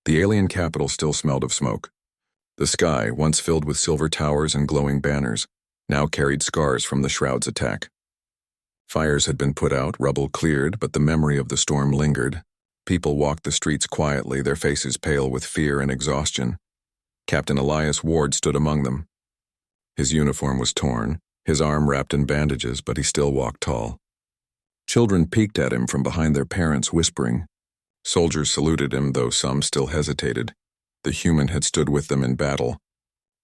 The alien capital still smelled of smoke. The sky, once filled with silver towers and glowing banners, now carried scars from the Shroud's attack. Fires had been put out, rubble cleared, but the memory of the storm lingered. People walked the streets quietly, their faces pale with fear and exhaustion. Captain Elias Ward stood among them. His uniform was torn, his arm wrapped in bandages, but he still walked tall. Children peeked at him from behind their parents, whispering. Soldiers saluted him, though some still hesitated. The human had stood with them in battle.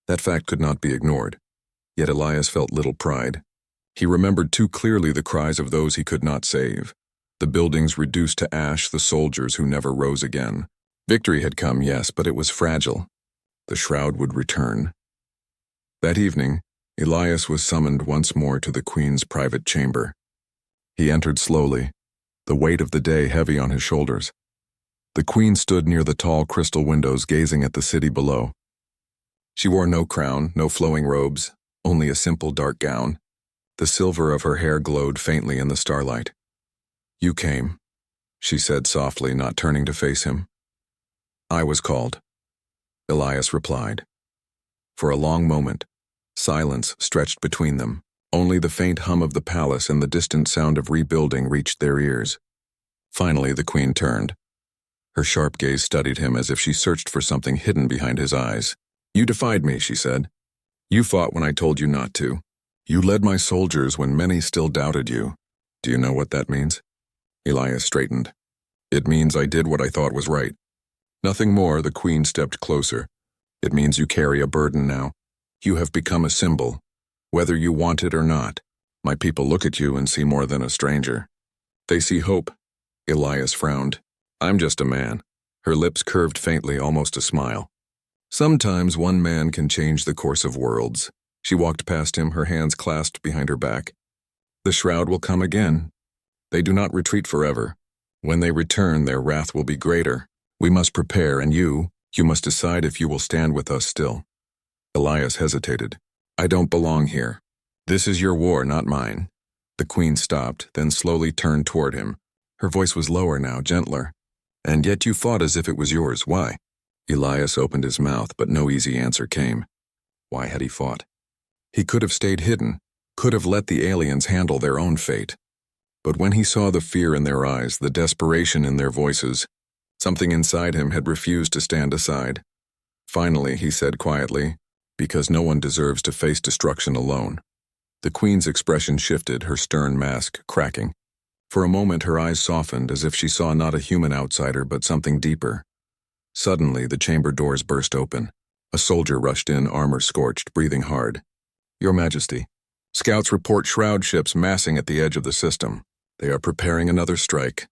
That fact could not be ignored. Yet Elias felt little pride. He remembered too clearly the cries of those he could not save. The buildings reduced to ash, the soldiers who never rose again. Victory had come, yes, but it was fragile. The Shroud would return. That evening, Elias was summoned once more to the Queen's private chamber. He entered slowly, the weight of the day heavy on his shoulders. The Queen stood near the tall crystal windows, gazing at the city below. She wore no crown, no flowing robes, only a simple dark gown. The silver of her hair glowed faintly in the starlight. "You came," she said softly, not turning to face him. "I was called," Elias replied. For a long moment, silence stretched between them. Only the faint hum of the palace and the distant sound of rebuilding reached their ears. Finally, the Queen turned. Her sharp gaze studied him as if she searched for something hidden behind his eyes. "You defied me," she said. "You fought when I told you not to. You led my soldiers when many still doubted you. Do you know what that means?" Elias straightened. "It means I did what I thought was right." "Nothing more." The Queen stepped closer. "It means you carry a burden now. You have become a symbol. Whether you want it or not, my people look at you and see more than a stranger. They see hope." Elias frowned. "I'm just a man." Her lips curved faintly, almost a smile. "Sometimes one man can change the course of worlds." She walked past him, her hands clasped behind her back. "The Shroud will come again. They do not retreat forever. When they return, their wrath will be greater. We must prepare, and you must decide if you will stand with us still." Elias hesitated. "I don't belong here. This is your war, not mine." The Queen stopped, then slowly turned toward him. Her voice was lower now, gentler. "And yet you fought as if it was yours. Why?" Elias opened his mouth, but no easy answer came. Why had he fought? He could have stayed hidden, could have let the aliens handle their own fate. But when he saw the fear in their eyes, the desperation in their voices, something inside him had refused to stand aside. Finally, he said quietly, "Because no one deserves to face destruction alone." The Queen's expression shifted, her stern mask cracking. For a moment her eyes softened, as if she saw not a human outsider but something deeper. Suddenly, the chamber doors burst open. A soldier rushed in, armor scorched, breathing hard. "Your Majesty, scouts report Shroud ships massing at the edge of the system. They are preparing another strike."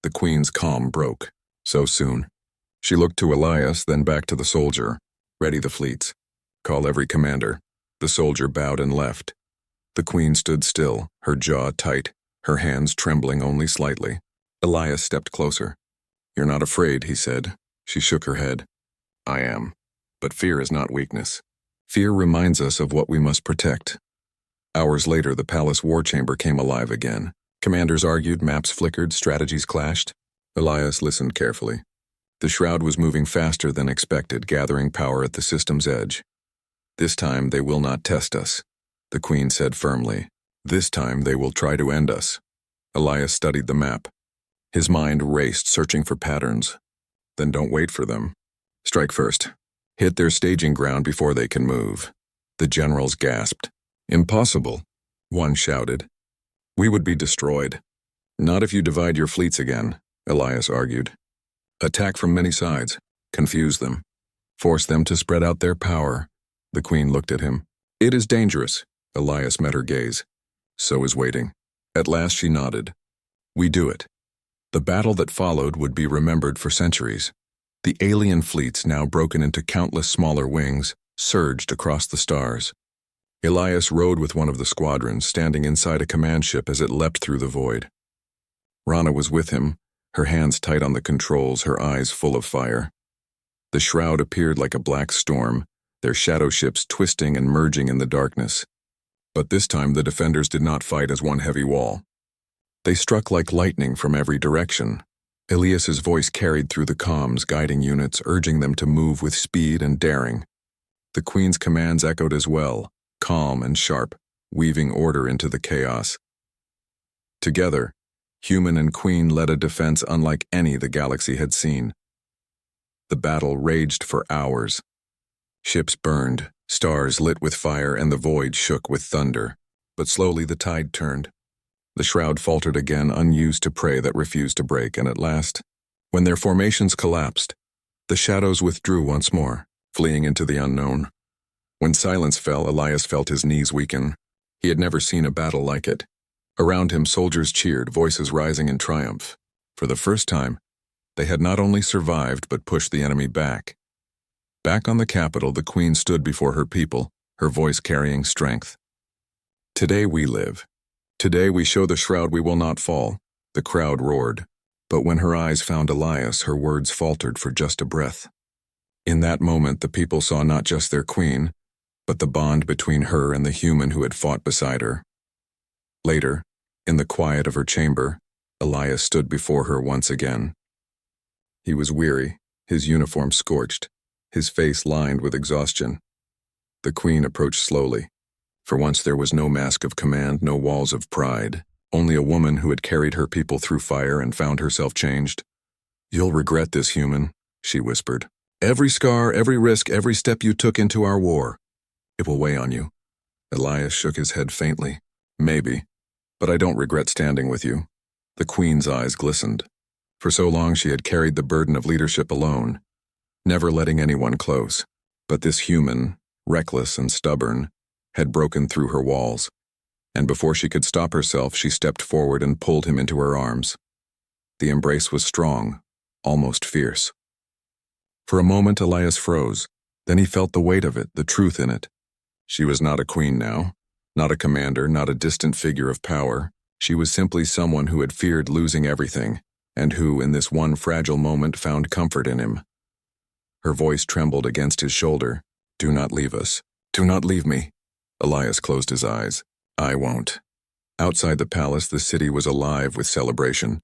The Queen's calm broke. So soon. She looked to Elias, then back to the soldier. "Ready the fleets. Call every commander." The soldier bowed and left. The Queen stood still, her jaw tight, her hands trembling only slightly. Elias stepped closer. "You're not afraid," he said. She shook her head. "I am. But fear is not weakness. Fear reminds us of what we must protect." Hours later, the palace war chamber came alive again. Commanders argued, maps flickered, strategies clashed. Elias listened carefully. The Shroud was moving faster than expected, gathering power at the system's edge. "This time they will not test us," the Queen said firmly. "This time they will try to end us." Elias studied the map. His mind raced, searching for patterns. "Then don't wait for them. Strike first. Hit their staging ground before they can move." The generals gasped. "Impossible," one shouted. "We would be destroyed." "Not if you divide your fleets again," Elias argued. "Attack from many sides. Confuse them. Force them to spread out their power." The Queen looked at him. "It is dangerous." Elias met her gaze. "So is waiting." At last she nodded. "We do it." The battle that followed would be remembered for centuries. The alien fleets, now broken into countless smaller wings, surged across the stars. Elias rode with one of the squadrons, standing inside a command ship as it leapt through the void. Rana was with him, her hands tight on the controls, her eyes full of fire. The Shroud appeared like a black storm, their shadow ships twisting and merging in the darkness. But this time the defenders did not fight as one heavy wall. They struck like lightning from every direction. Elias's voice carried through the comms, guiding units, urging them to move with speed and daring. The Queen's commands echoed as well, calm and sharp, weaving order into the chaos. Together, Human and Queen led a defense unlike any the galaxy had seen. The battle raged for hours. Ships burned, stars lit with fire, and the void shook with thunder. But slowly the tide turned. The shroud faltered again, unused to prey that refused to break, and at last, when their formations collapsed, the shadows withdrew once more, fleeing into the unknown. When silence fell, Elias felt his knees weaken. He had never seen a battle like it. Around him, soldiers cheered, voices rising in triumph. For the first time, they had not only survived but pushed the enemy back. Back on the capital, the Queen stood before her people, her voice carrying strength. Today we live. Today we show the shroud we will not fall, the crowd roared. But when her eyes found Elias, her words faltered for just a breath. In that moment, the people saw not just their queen, but the bond between her and the human who had fought beside her. Later, in the quiet of her chamber, Elias stood before her once again. He was weary, his uniform scorched, his face lined with exhaustion. The Queen approached slowly. For once there was no mask of command, no walls of pride, only a woman who had carried her people through fire and found herself changed. "You'll regret this, human," she whispered. "Every scar, every risk, every step you took into our war. It will weigh on you." Elias shook his head faintly. "Maybe, but I don't regret standing with you." The Queen's eyes glistened. For so long she had carried the burden of leadership alone, never letting anyone close. But this human, reckless and stubborn, had broken through her walls, and before she could stop herself, she stepped forward and pulled him into her arms. The embrace was strong, almost fierce. For a moment, Elias froze. Then he felt the weight of it, the truth in it. She was not a queen now, not a commander, not a distant figure of power. She was simply someone who had feared losing everything, and who, in this one fragile moment, found comfort in him. Her voice trembled against his shoulder. "Do not leave us. Do not leave me." Elias closed his eyes. "I won't." Outside the palace, the city was alive with celebration.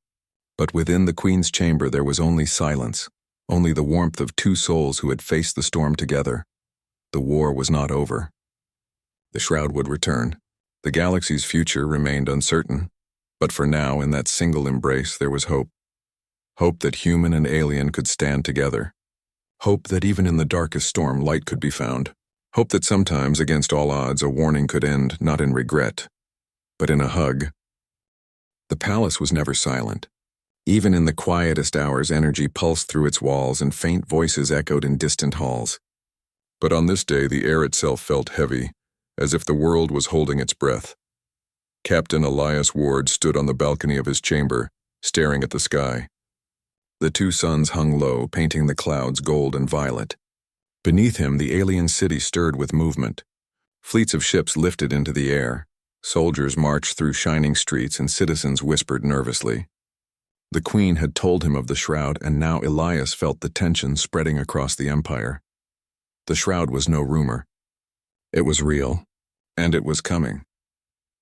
But within the Queen's chamber there was only silence, only the warmth of two souls who had faced the storm together. The war was not over. The shroud would return. The galaxy's future remained uncertain. But for now, in that single embrace, there was hope. Hope that human and alien could stand together. Hope that even in the darkest storm, light could be found. Hope that sometimes, against all odds, a warning could end not in regret, but in a hug. The palace was never silent. Even in the quietest hours, energy pulsed through its walls and faint voices echoed in distant halls. But on this day, the air itself felt heavy, as if the world was holding its breath. Captain Elias Ward stood on the balcony of his chamber, staring at the sky. The two suns hung low, painting the clouds gold and violet. Beneath him, the alien city stirred with movement. Fleets of ships lifted into the air. Soldiers marched through shining streets and citizens whispered nervously. The Queen had told him of the shroud, and now Elias felt the tension spreading across the empire. The shroud was no rumor. It was real, and it was coming.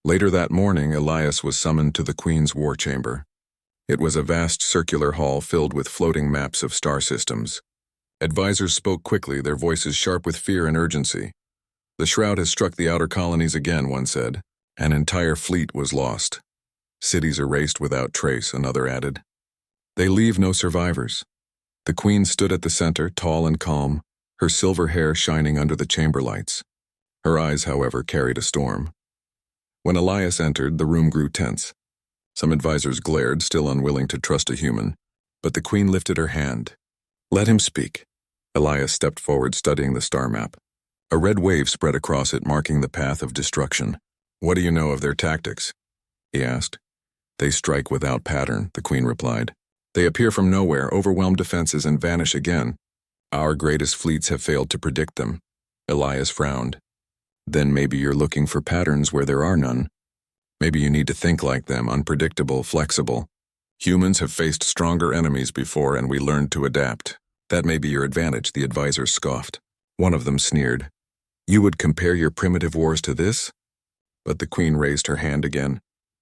Later that morning, Elias was summoned to the Queen's war chamber. It was a vast circular hall filled with floating maps of star systems. Advisors spoke quickly, their voices sharp with fear and urgency. "The shroud has struck the outer colonies again," one said. "An entire fleet was lost. Cities erased without trace," another added. "They leave no survivors." The Queen stood at the center, tall and calm, her silver hair shining under the chamber lights. Her eyes, however, carried a storm. When Elias entered, the room grew tense. Some advisors glared, still unwilling to trust a human, but the Queen lifted her hand. "Let him speak." Elias stepped forward, studying the star map. A red wave spread across it, marking the path of destruction. "What do you know of their tactics?" he asked. "They strike without pattern," the Queen replied. "They appear from nowhere, overwhelm defenses, and vanish again. Our greatest fleets have failed to predict them." Elias frowned. "Then maybe you're looking for patterns where there are none. Maybe you need to think like them, unpredictable, flexible. Humans have faced stronger enemies before, and we learned to adapt. That may be your advantage," the advisors scoffed. One of them sneered. "You would compare your primitive wars to this?" But the Queen raised her hand again.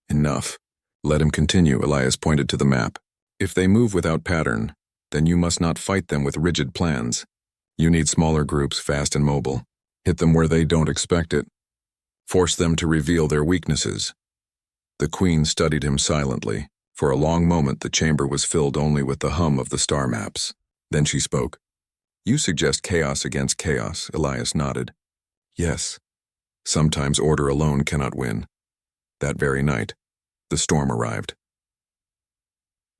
"Enough. Let him continue," Elias pointed to the map. If they move without pattern, then you must not fight them with rigid plans. You need smaller groups, fast and mobile. Hit them where they don't expect it. Force them to reveal their weaknesses. The queen studied him silently. For a long moment the chamber was filled only with the hum of the star maps. Then she spoke. You suggest chaos against chaos, Elias nodded. Yes. Sometimes order alone cannot win. That very night, the storm arrived.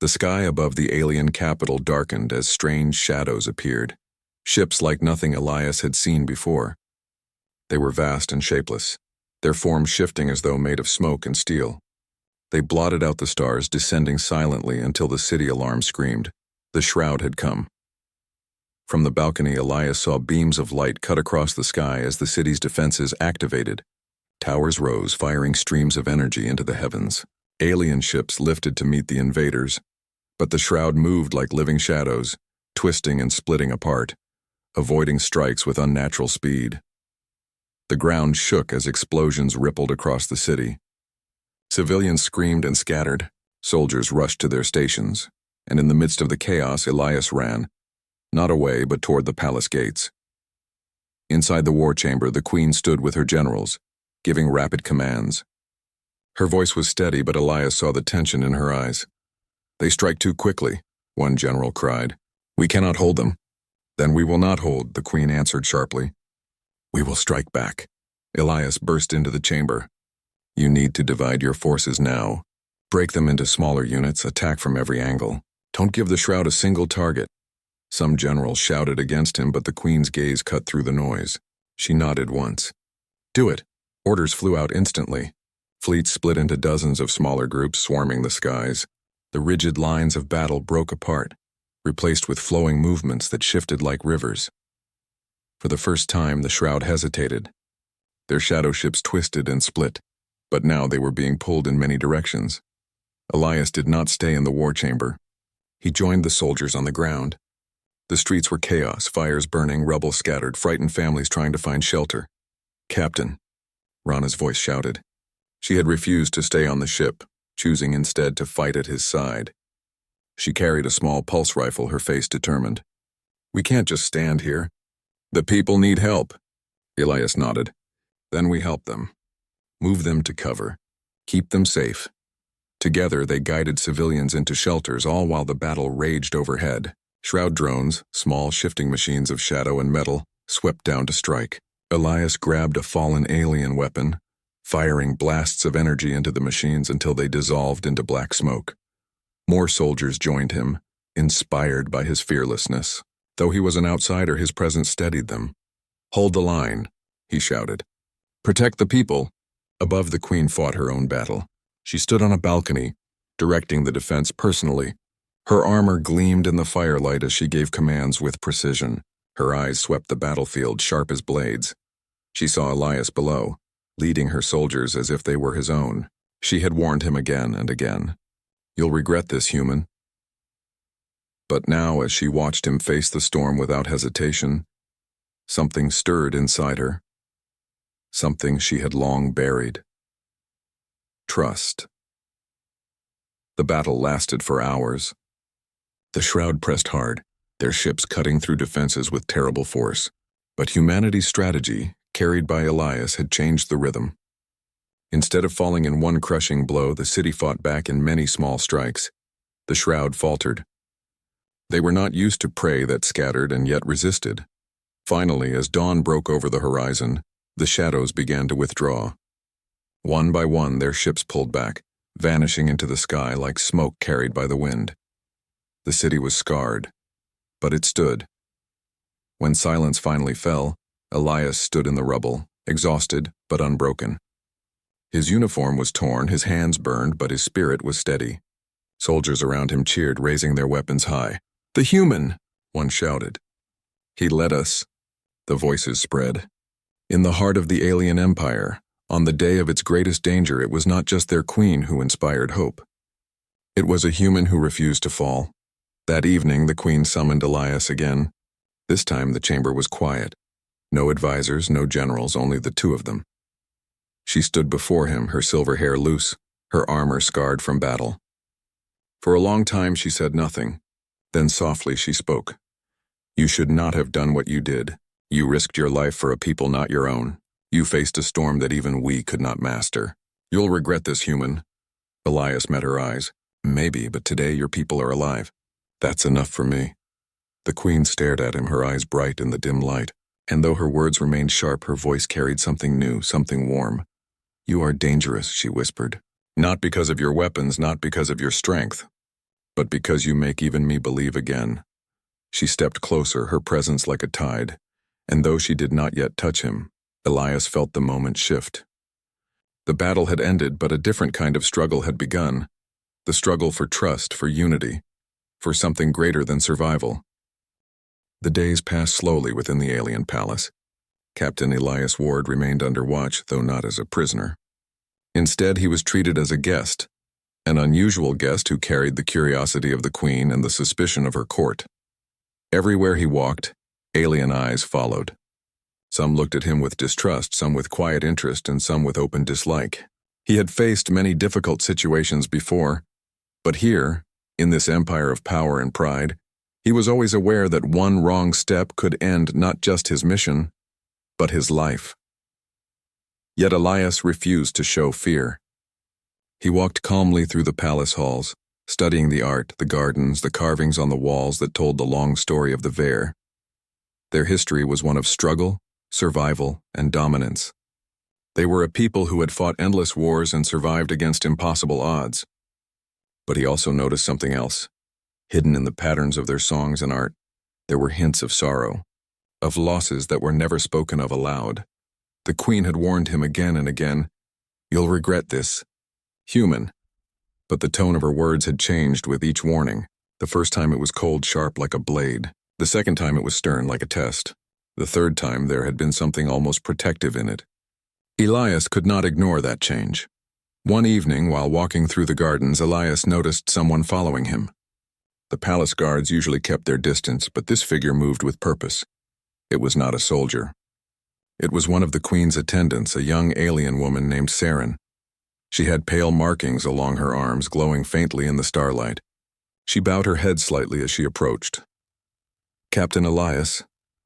The sky above the alien capital darkened as strange shadows appeared. Ships like nothing Elias had seen before. They were vast and shapeless, their forms shifting as though made of smoke and steel. They blotted out the stars, descending silently until the city alarm screamed. The shroud had come. From the balcony, Elias saw beams of light cut across the sky as the city's defenses activated. Towers rose, firing streams of energy into the heavens. Alien ships lifted to meet the invaders, but the shroud moved like living shadows, twisting and splitting apart, avoiding strikes with unnatural speed. The ground shook as explosions rippled across the city. Civilians screamed and scattered. Soldiers rushed to their stations, and in the midst of the chaos, Elias ran, not away but toward the palace gates. Inside the war chamber, the queen stood with her generals, giving rapid commands. Her voice was steady, but Elias saw the tension in her eyes. They strike too quickly, one general cried. We cannot hold them. Then we will not hold, the queen answered sharply. We will strike back. Elias burst into the chamber. You need to divide your forces now. Break them into smaller units, attack from every angle. Don't give the shroud a single target. Some generals shouted against him, but the queen's gaze cut through the noise. She nodded once. Do it. Orders flew out instantly. Fleets split into dozens of smaller groups swarming the skies. The rigid lines of battle broke apart, replaced with flowing movements that shifted like rivers. For the first time, the shroud hesitated. Their shadow ships twisted and split, but now they were being pulled in many directions. Elias did not stay in the war chamber. He joined the soldiers on the ground. The streets were chaos, fires burning, rubble scattered, frightened families trying to find shelter. Captain, Rana's voice shouted. She had refused to stay on the ship, choosing instead to fight at his side. She carried a small pulse rifle, her face determined. We can't just stand here. The people need help. Elias nodded. Then we help them. Move them to cover. Keep them safe. Together they guided civilians into shelters, all while the battle raged overhead. Shroud drones, small shifting machines of shadow and metal, swept down to strike. Elias grabbed a fallen alien weapon, firing blasts of energy into the machines until they dissolved into black smoke. More soldiers joined him, inspired by his fearlessness. Though he was an outsider, his presence steadied them. Hold the line, he shouted. Protect the people. Above, the queen fought her own battle. She stood on a balcony, directing the defense personally. Her armor gleamed in the firelight as she gave commands with precision. Her eyes swept the battlefield, sharp as blades. She saw Elias below, leading her soldiers as if they were his own. She had warned him again and again. You'll regret this, human. But now, as she watched him face the storm without hesitation, something stirred inside her. Something she had long buried. Trust. The battle lasted for hours. The shroud pressed hard, their ships cutting through defenses with terrible force. But humanity's strategy, carried by Elias, had changed the rhythm. Instead of falling in one crushing blow, the city fought back in many small strikes. The shroud faltered. They were not used to prey that scattered and yet resisted. Finally, as dawn broke over the horizon, the shadows began to withdraw. One by one, their ships pulled back, vanishing into the sky like smoke carried by the wind. The city was scarred, but it stood. When silence finally fell, Elias stood in the rubble, exhausted but unbroken. His uniform was torn, his hands burned, but his spirit was steady. Soldiers around him cheered, raising their weapons high. "The human!" one shouted. "He led us," the voices spread. In the heart of the alien empire, on the day of its greatest danger, it was not just their queen who inspired hope. It was a human who refused to fall. That evening, the queen summoned Elias again. This time, the chamber was quiet. No advisors, no generals, only the two of them. She stood before him, her silver hair loose, her armor scarred from battle. For a long time she said nothing. Then softly she spoke. You should not have done what you did. You risked your life for a people not your own. You faced a storm that even we could not master. You'll regret this, human. Elias met her eyes. Maybe, but today your people are alive. That's enough for me. The queen stared at him, her eyes bright in the dim light, and though her words remained sharp, her voice carried something new, something warm. You are dangerous, she whispered. Not because of your weapons, not because of your strength, but because you make even me believe again. She stepped closer, her presence like a tide, and though she did not yet touch him, Elias felt the moment shift. The battle had ended, but a different kind of struggle had begun. The struggle for trust, for unity, for something greater than survival. The days passed slowly within the alien palace. Captain Elias Ward remained under watch, though not as a prisoner. Instead, he was treated as a guest, an unusual guest who carried the curiosity of the queen and the suspicion of her court. Everywhere he walked, alien eyes followed. Some looked at him with distrust, some with quiet interest, and some with open dislike. He had faced many difficult situations before, but here, in this empire of power and pride, he was always aware that one wrong step could end not just his mission, but his life. Yet Elias refused to show fear. He walked calmly through the palace halls, studying the art, the gardens, the carvings on the walls that told the long story of the Veer. Their history was one of struggle, survival, and dominance. They were a people who had fought endless wars and survived against impossible odds. But he also noticed something else. Hidden in the patterns of their songs and art, there were hints of sorrow, of losses that were never spoken of aloud. The queen had warned him again and again, "You'll regret this, human." But the tone of her words had changed with each warning. The first time it was cold, sharp like a blade. The second time it was stern like a test. The third time there had been something almost protective in it. Elias could not ignore that change. One evening, while walking through the gardens, Elias noticed someone following him. The palace guards usually kept their distance, but this figure moved with purpose. It was not a soldier. It was one of the queen's attendants, a young alien woman named Saren. She had pale markings along her arms, glowing faintly in the starlight. She bowed her head slightly as she approached. "Captain Elias,"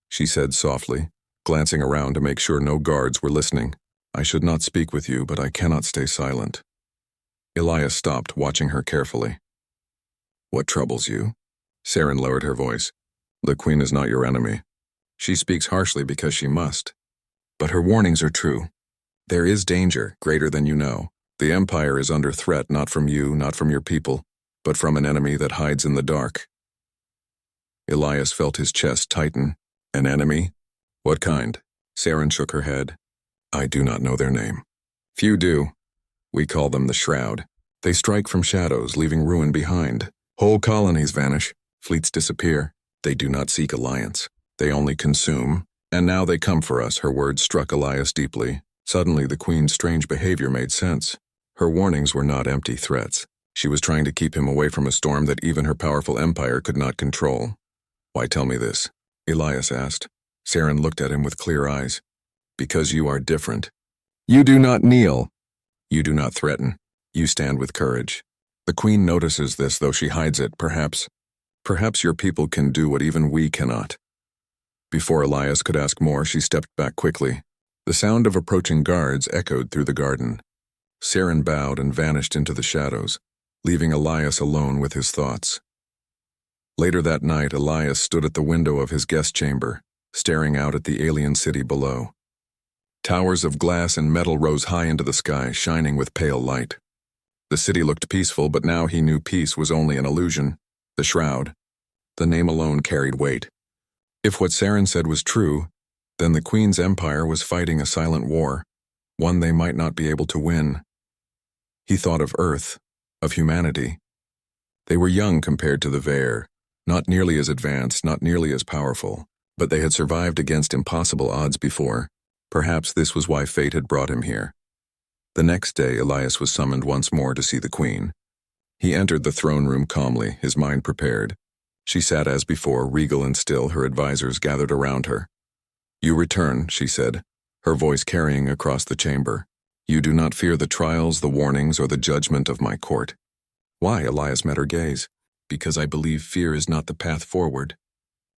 she said softly, glancing around to make sure no guards were listening. "I should not speak with you, but I cannot stay silent." Elias stopped, watching her carefully. "What troubles you?" Saren lowered her voice. "The queen is not your enemy. She speaks harshly because she must. But her warnings are true. There is danger, greater than you know. The empire is under threat, not from you, not from your people, but from an enemy that hides in the dark." Elias felt his chest tighten. "An enemy? What kind?" Saren shook her head. "I do not know their name. Few do. We call them the Shroud. They strike from shadows, leaving ruin behind. Whole colonies vanish. Fleets disappear. They do not seek alliance. They only consume. And now they come for us." Her words struck Elias deeply. Suddenly, the queen's strange behavior made sense. Her warnings were not empty threats. She was trying to keep him away from a storm that even her powerful empire could not control. "Why tell me this?" Elias asked. Saren looked at him with clear eyes. "Because you are different. You do not kneel. You do not threaten. You stand with courage. The queen notices this, though she hides it. Perhaps your people can do what even we cannot." Before Elias could ask more, she stepped back quickly. The sound of approaching guards echoed through the garden. Saren bowed and vanished into the shadows, leaving Elias alone with his thoughts. Later that night, Elias stood at the window of his guest chamber, staring out at the alien city below. Towers of glass and metal rose high into the sky, shining with pale light. The city looked peaceful, but now he knew peace was only an illusion. The Shroud. The name alone carried weight. If what Saren said was true, then the Queen's empire was fighting a silent war, one they might not be able to win. He thought of Earth, of humanity. They were young compared to the Veer, not nearly as advanced, not nearly as powerful, but they had survived against impossible odds before. Perhaps this was why fate had brought him here. The next day, Elias was summoned once more to see the Queen. He entered the throne room calmly, his mind prepared. She sat as before, regal and still, her advisors gathered around her. "You return," she said, her voice carrying across the chamber. "You do not fear the trials, the warnings, or the judgment of my court. Why? Elias met her gaze. Because I believe fear is not the path forward.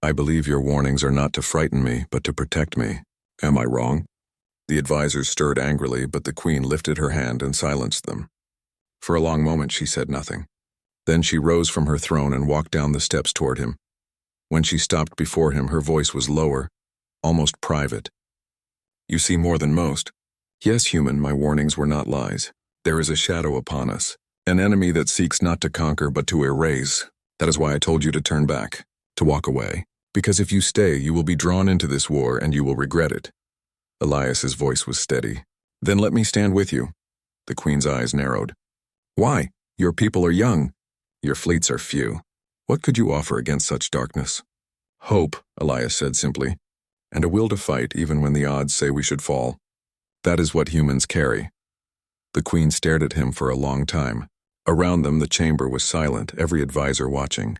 I believe your warnings are not to frighten me, but to protect me. Am I wrong? The advisors stirred angrily, but the queen lifted her hand and silenced them. For a long moment she said nothing. Then she rose from her throne and walked down the steps toward him. When she stopped before him, her voice was lower, almost private. You see more than most. Yes, human, my warnings were not lies. There is a shadow upon us, an enemy that seeks not to conquer but to erase. That is why I told you to turn back, to walk away. Because if you stay, you will be drawn into this war and you will regret it. Elias's voice was steady. Then let me stand with you. The queen's eyes narrowed. Why? Your people are young. Your fleets are few. What could you offer against such darkness? Hope, Elias said simply, and a will to fight even when the odds say we should fall. That is what humans carry. The queen stared at him for a long time. Around them the chamber was silent, every advisor watching.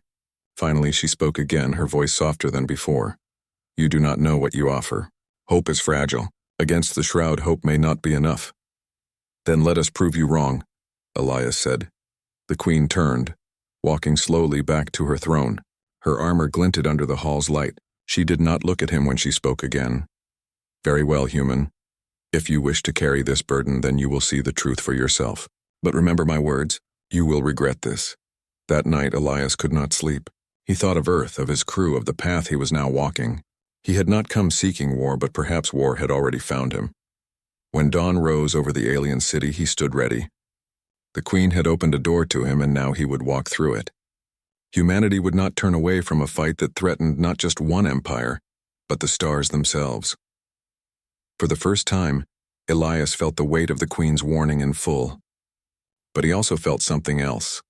Finally she spoke again, her voice softer than before. You do not know what you offer. Hope is fragile. Against the shroud, hope may not be enough. Then let us prove you wrong, Elias said. The queen turned, walking slowly back to her throne. Her armor glinted under the hall's light. She did not look at him when she spoke again. Very well, human. If you wish to carry this burden, then you will see the truth for yourself. But remember my words, you will regret this. That night Elias could not sleep. He thought of Earth, of his crew, of the path he was now walking. He had not come seeking war, but perhaps war had already found him. When dawn rose over the alien city, he stood ready. The queen had opened a door to him, and now he would walk through it. Humanity would not turn away from a fight that threatened not just one empire, but the stars themselves. For the first time, Elias felt the weight of the queen's warning in full. But he also felt something else.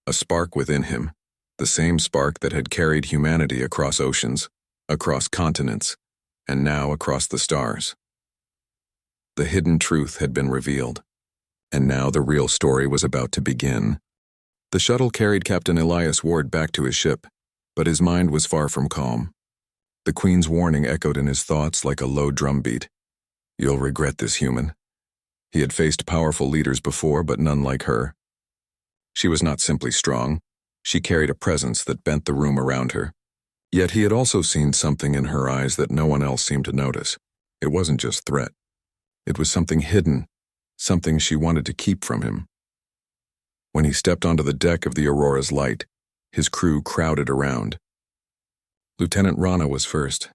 A spark within him, the same spark that had carried humanity across oceans, across continents, and now across the stars. The hidden truth had been revealed, and now the real story was about to begin. The shuttle carried Captain Elias Ward back to his ship, but his mind was far from calm. The queen's warning echoed in his thoughts like a low drumbeat. You'll regret this, human. He had faced powerful leaders before, but none like her. She was not simply strong. She carried a presence that bent the room around her. Yet he had also seen something in her eyes that no one else seemed to notice. It wasn't just threat. It was something hidden, something she wanted to keep from him. When he stepped onto the deck of the Aurora's light, his crew crowded around. Lieutenant Rana was first.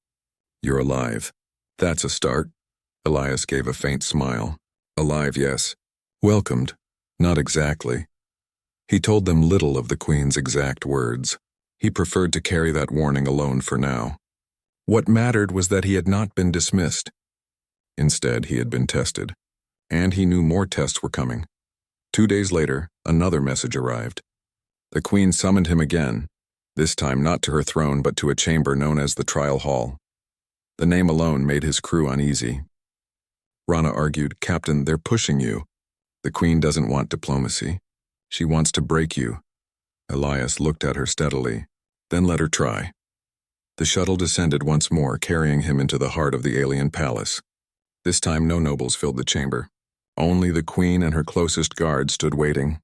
You're alive. That's a start. Elias gave a faint smile. Alive, yes. Welcomed. Not exactly. He told them little of the Queen's exact words. He preferred to carry that warning alone for now. What mattered was that he had not been dismissed. Instead, he had been tested. And he knew more tests were coming. 2 days later, another message arrived. The Queen summoned him again, this time not to her throne but to a chamber known as the Trial Hall. The name alone made his crew uneasy. Rana argued, Captain, they're pushing you. The Queen doesn't want diplomacy. She wants to break you. Elias looked at her steadily, then let her try. The shuttle descended once more, carrying him into the heart of the alien palace. This time no nobles filled the chamber. Only the Queen and her closest guard stood waiting.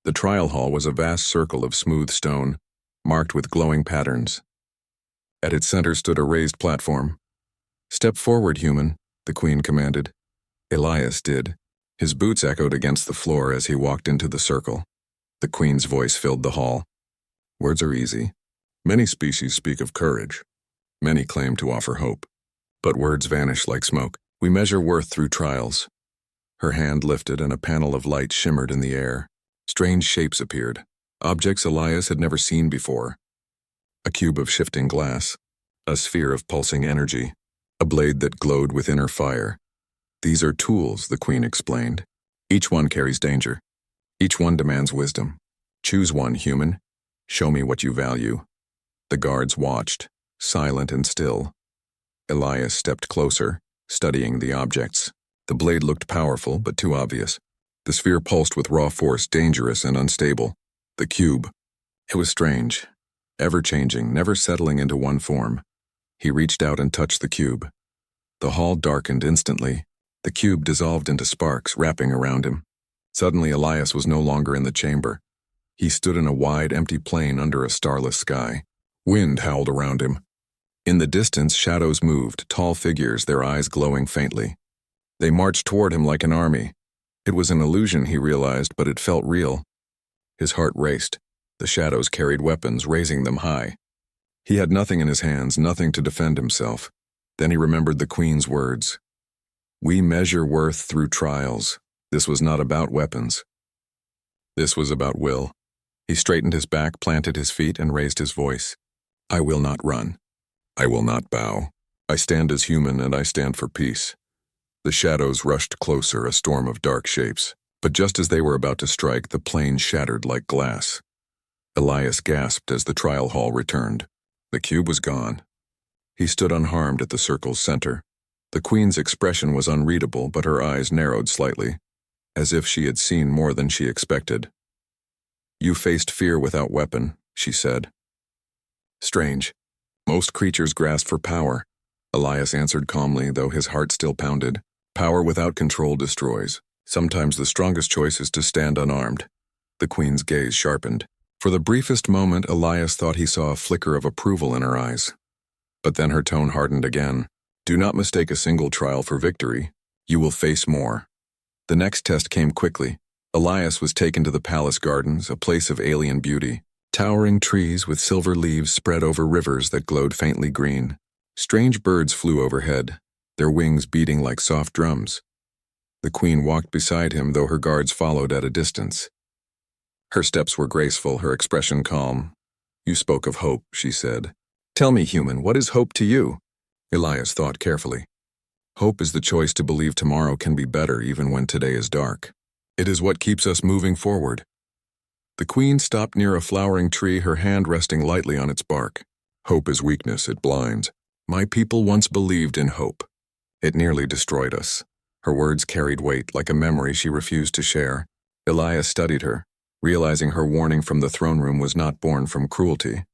The trial hall was a vast circle of smooth stone, marked with glowing patterns. At its center stood a raised platform. Step forward, human, the Queen commanded. Elias did. His boots echoed against the floor as he walked into the circle. The Queen's voice filled the hall. Words are easy. Many species speak of courage. Many claim to offer hope. But words vanish like smoke. We measure worth through trials. Her hand lifted and a panel of light shimmered in the air. Strange shapes appeared. Objects Elias had never seen before. A cube of shifting glass. A sphere of pulsing energy. A blade that glowed with inner fire. These are tools, the Queen explained. Each one carries danger. Each one demands wisdom. Choose one, human. Show me what you value. The guards watched, silent and still. Elias stepped closer, studying the objects. The blade looked powerful, but too obvious. The sphere pulsed with raw force, dangerous and unstable. The cube. It was strange, ever-changing, never settling into one form. He reached out and touched the cube. The hall darkened instantly. The cube dissolved into sparks, wrapping around him. Suddenly, Elias was no longer in the chamber. He stood in a wide, empty plain under a starless sky. Wind howled around him. In the distance, shadows moved, tall figures, their eyes glowing faintly. They marched toward him like an army. It was an illusion, he realized, but it felt real. His heart raced. The shadows carried weapons, raising them high. He had nothing in his hands, nothing to defend himself. Then he remembered the Queen's words. We measure worth through trials. This was not about weapons. This was about will. He straightened his back, planted his feet, and raised his voice. I will not run. I will not bow. I stand as human, and I stand for peace. The shadows rushed closer, a storm of dark shapes. But just as they were about to strike, the plain shattered like glass. Elias gasped as the trial hall returned. The cube was gone. He stood unharmed at the circle's center. The Queen's expression was unreadable, but her eyes narrowed slightly, as if she had seen more than she expected. You faced fear without weapon, she said. Strange. Most creatures grasp for power, Elias answered calmly, though his heart still pounded. Power without control destroys. Sometimes the strongest choice is to stand unarmed. The Queen's gaze sharpened. For the briefest moment, Elias thought he saw a flicker of approval in her eyes. But then her tone hardened again. Do not mistake a single trial for victory. You will face more. The next test came quickly. Elias was taken to the palace gardens, a place of alien beauty. Towering trees with silver leaves spread over rivers that glowed faintly green. Strange birds flew overhead, their wings beating like soft drums. The Queen walked beside him, though her guards followed at a distance. Her steps were graceful, her expression calm. You spoke of hope, she said. Tell me, human, what is hope to you? Elias thought carefully. Hope is the choice to believe tomorrow can be better even when today is dark. It is what keeps us moving forward. The Queen stopped near a flowering tree, her hand resting lightly on its bark. Hope is weakness, it blinds. My people once believed in hope. It nearly destroyed us. Her words carried weight, like a memory she refused to share. Elias studied her, realizing her warning from the throne room was not born from cruelty.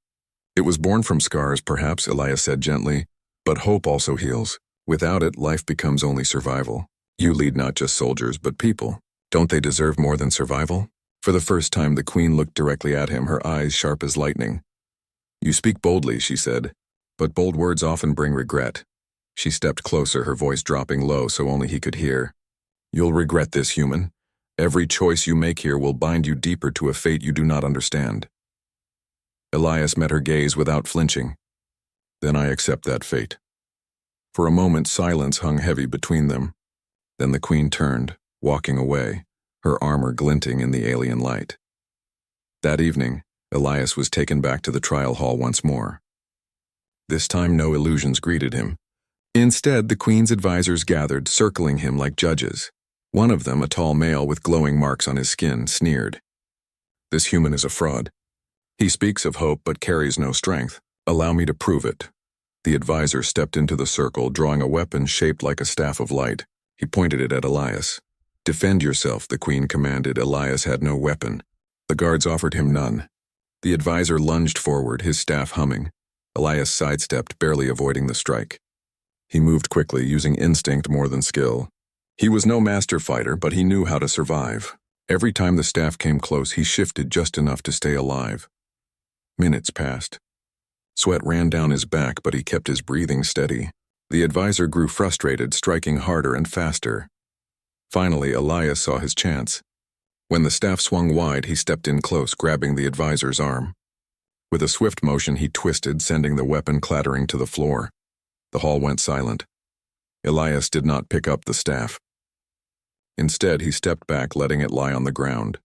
It was born from scars, perhaps, Elias said gently, but hope also heals. Without it, life becomes only survival. You lead not just soldiers, but people. Don't they deserve more than survival? For the first time, the Queen looked directly at him, her eyes sharp as lightning. You speak boldly, she said, but bold words often bring regret. She stepped closer, her voice dropping low so only he could hear. You'll regret this, human. Every choice you make here will bind you deeper to a fate you do not understand. Elias met her gaze without flinching. Then I accept that fate. For a moment, silence hung heavy between them. Then the Queen turned, walking away, her armor glinting in the alien light. That evening, Elias was taken back to the trial hall once more. This time no illusions greeted him. Instead, the Queen's advisors gathered, circling him like judges. One of them, a tall male with glowing marks on his skin, sneered. This human is a fraud. He speaks of hope but carries no strength. Allow me to prove it. The advisor stepped into the circle, drawing a weapon shaped like a staff of light. He pointed it at Elias. Defend yourself, the Queen commanded. Elias had no weapon. The guards offered him none. The advisor lunged forward, his staff humming. Elias sidestepped, barely avoiding the strike. He moved quickly, using instinct more than skill. He was no master fighter, but he knew how to survive. Every time the staff came close, he shifted just enough to stay alive. Minutes passed. Sweat ran down his back, but he kept his breathing steady. The advisor grew frustrated, striking harder and faster. Finally, Elias saw his chance. When the staff swung wide, he stepped in close, grabbing the advisor's arm. With a swift motion, he twisted, sending the weapon clattering to the floor. The hall went silent. Elias did not pick up the staff. Instead, he stepped back, letting it lie on the ground.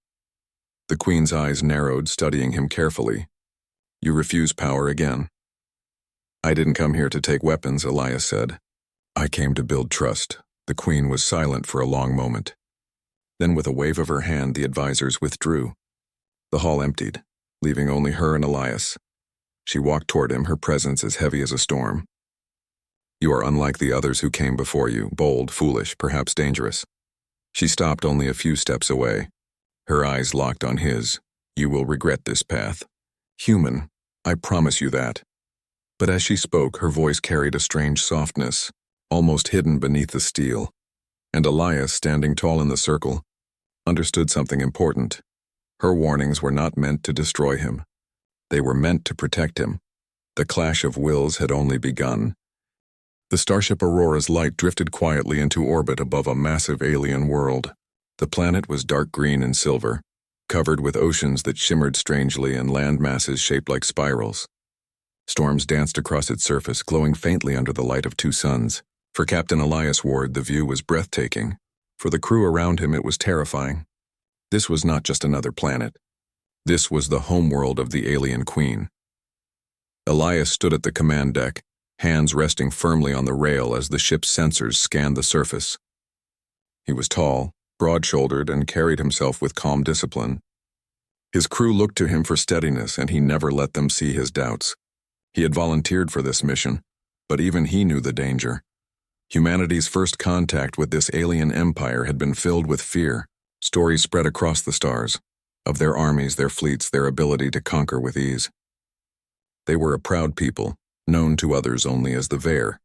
The Queen's eyes narrowed, studying him carefully. You refuse power again. I didn't come here to take weapons, Elias said. I came to build trust. The Queen was silent for a long moment. Then with a wave of her hand, the advisors withdrew. The hall emptied, leaving only her and Elias. She walked toward him, her presence as heavy as a storm. You are unlike the others who came before you, bold, foolish, perhaps dangerous. She stopped only a few steps away. Her eyes locked on his. You will regret this path. Human, I promise you that. But as she spoke, her voice carried a strange softness, almost hidden beneath the steel. And Elias, standing tall in the circle, understood something important. Her warnings were not meant to destroy him. They were meant to protect him. The clash of wills had only begun. The starship Aurora's light drifted quietly into orbit above a massive alien world. The planet was dark green and silver, covered with oceans that shimmered strangely and land masses shaped like spirals. Storms danced across its surface, glowing faintly under the light of two suns. For Captain Elias Ward, the view was breathtaking. For the crew around him, it was terrifying. This was not just another planet. This was the homeworld of the alien queen. Elias stood at the command deck, hands resting firmly on the rail as the ship's sensors scanned the surface. He was tall, broad-shouldered, and carried himself with calm discipline. His crew looked to him for steadiness, and he never let them see his doubts. He had volunteered for this mission, but even he knew the danger. Humanity's first contact with this alien empire had been filled with fear. Stories spread across the stars, of their armies, their fleets, their ability to conquer with ease. They were a proud people, known to others only as the Veer,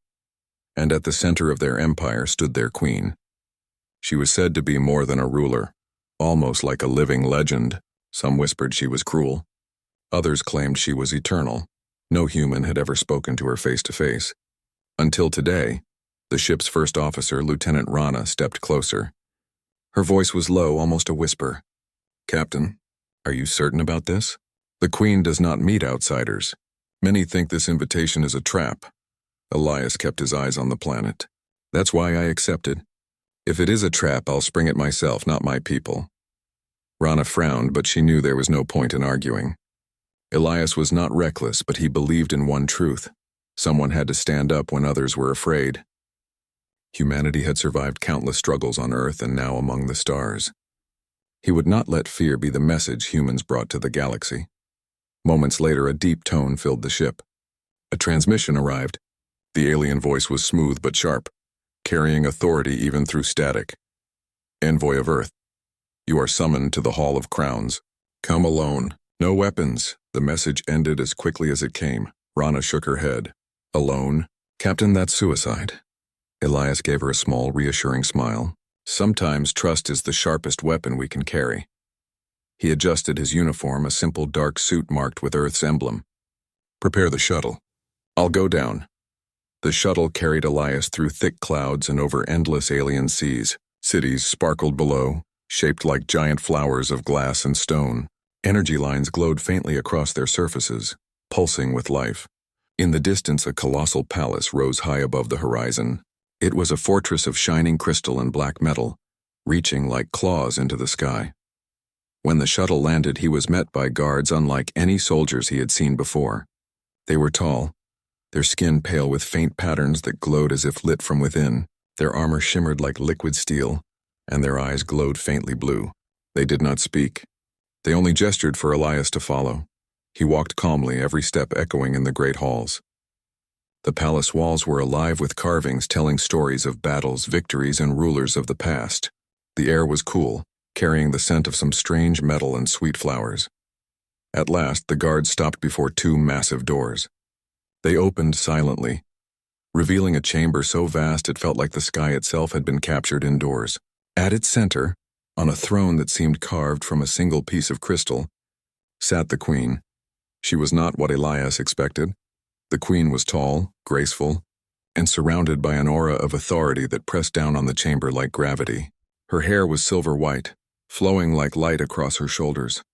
and at the center of their empire stood their queen. She was said to be more than a ruler, almost like a living legend. Some whispered she was cruel. Others claimed she was eternal. No human had ever spoken to her face to face. Until today, the ship's first officer, Lieutenant Rana, stepped closer. Her voice was low, almost a whisper. "Captain, are you certain about this? The Queen does not meet outsiders. Many think this invitation is a trap." Elias kept his eyes on the planet. "That's why I accepted. If it is a trap, I'll spring it myself, not my people." Rana frowned, but she knew there was no point in arguing. Elias was not reckless, but he believed in one truth. Someone had to stand up when others were afraid. Humanity had survived countless struggles on Earth and now among the stars. He would not let fear be the message humans brought to the galaxy. Moments later, a deep tone filled the ship. A transmission arrived. The alien voice was smooth but sharp, carrying authority even through static. "Envoy of Earth, you are summoned to the Hall of Crowns. Come alone. No weapons." The message ended as quickly as it came. Rana shook her head. "Alone? Captain, that's suicide." Elias gave her a small, reassuring smile. "Sometimes trust is the sharpest weapon we can carry." He adjusted his uniform, a simple dark suit marked with Earth's emblem. "Prepare the shuttle. I'll go down." The shuttle carried Elias through thick clouds and over endless alien seas. Cities sparkled below, shaped like giant flowers of glass and stone. Energy lines glowed faintly across their surfaces, pulsing with life. In the distance, a colossal palace rose high above the horizon. It was a fortress of shining crystal and black metal, reaching like claws into the sky. When the shuttle landed, he was met by guards unlike any soldiers he had seen before. They were tall, their skin pale with faint patterns that glowed as if lit from within. Their armor shimmered like liquid steel, and their eyes glowed faintly blue. They did not speak. They only gestured for Elias to follow. He walked calmly, every step echoing in the great halls. The palace walls were alive with carvings telling stories of battles, victories, and rulers of the past. The air was cool, carrying the scent of some strange metal and sweet flowers. At last, the guards stopped before two massive doors. They opened silently, revealing a chamber so vast it felt like the sky itself had been captured indoors. At its center, on a throne that seemed carved from a single piece of crystal, sat the queen. She was not what Elias expected. The queen was tall, graceful, and surrounded by an aura of authority that pressed down on the chamber like gravity. Her hair was silver white, flowing like light across her shoulders.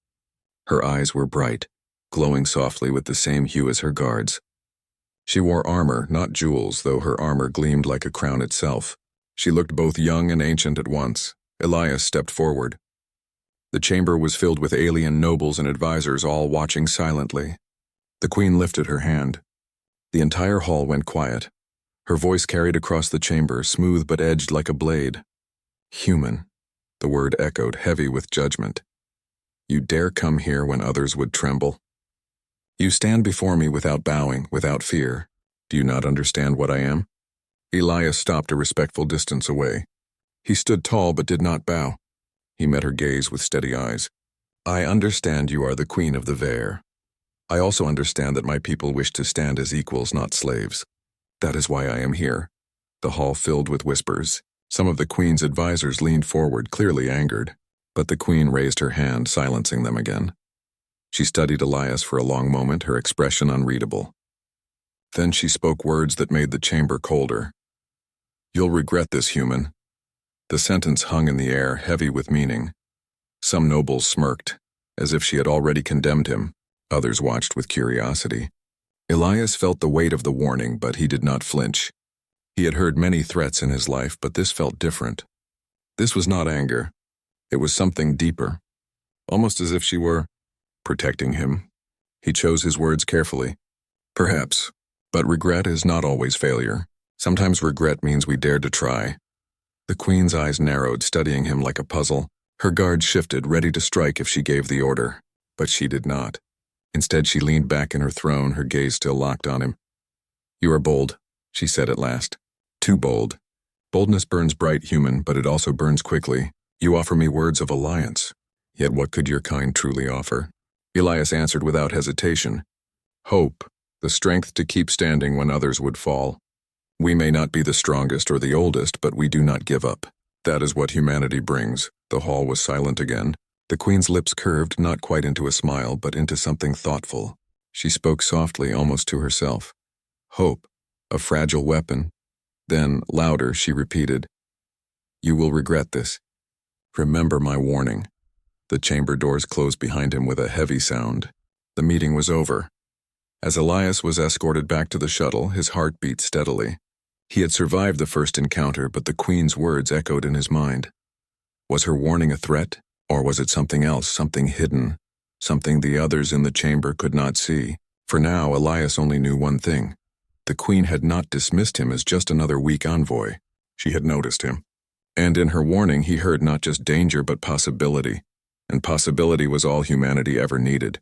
Her eyes were bright, glowing softly with the same hue as her guards. She wore armor, not jewels, though her armor gleamed like a crown itself. She looked both young and ancient at once. Elias stepped forward. The chamber was filled with alien nobles and advisors, all watching silently. The queen lifted her hand. The entire hall went quiet. Her voice carried across the chamber, smooth but edged like a blade. "Human," the word echoed, heavy with judgment. "You dare come here when others would tremble? You stand before me without bowing, without fear. Do you not understand what I am?" Elias stopped a respectful distance away. He stood tall but did not bow. He met her gaze with steady eyes. "I understand you are the queen of the Veer. I also understand that my people wish to stand as equals, not slaves. That is why I am here." The hall filled with whispers. Some of the queen's advisors leaned forward, clearly angered. But the queen raised her hand, silencing them again. She studied Elias for a long moment, her expression unreadable. Then she spoke words that made the chamber colder. "You'll regret this, human." The sentence hung in the air, heavy with meaning. Some nobles smirked, as if she had already condemned him. Others watched with curiosity. Elias felt the weight of the warning, but he did not flinch. He had heard many threats in his life, but this felt different. This was not anger. It was something deeper, almost as if she were protecting him. He chose his words carefully. "Perhaps, but regret is not always failure. Sometimes regret means we dared to try." The queen's eyes narrowed, studying him like a puzzle. Her guard shifted, ready to strike if she gave the order. But she did not. Instead, she leaned back in her throne, her gaze still locked on him. "You are bold," she said at last. "Too bold. Boldness burns bright, human, but it also burns quickly. You offer me words of alliance. Yet what could your kind truly offer?" Elias answered without hesitation. "Hope, the strength to keep standing when others would fall. We may not be the strongest or the oldest, but we do not give up. That is what humanity brings." The hall was silent again. The queen's lips curved, not quite into a smile, but into something thoughtful. She spoke softly, almost to herself. "Hope, a fragile weapon." Then, louder, she repeated, "You will regret this. Remember my warning." The chamber doors closed behind him with a heavy sound. The meeting was over. As Elias was escorted back to the shuttle, his heart beat steadily. He had survived the first encounter, but the queen's words echoed in his mind. Was her warning a threat, or was it something else, something hidden, something the others in the chamber could not see? For now, Elias only knew one thing. The queen had not dismissed him as just another weak envoy. She had noticed him. And in her warning, he heard not just danger but possibility. And possibility was all humanity ever needed.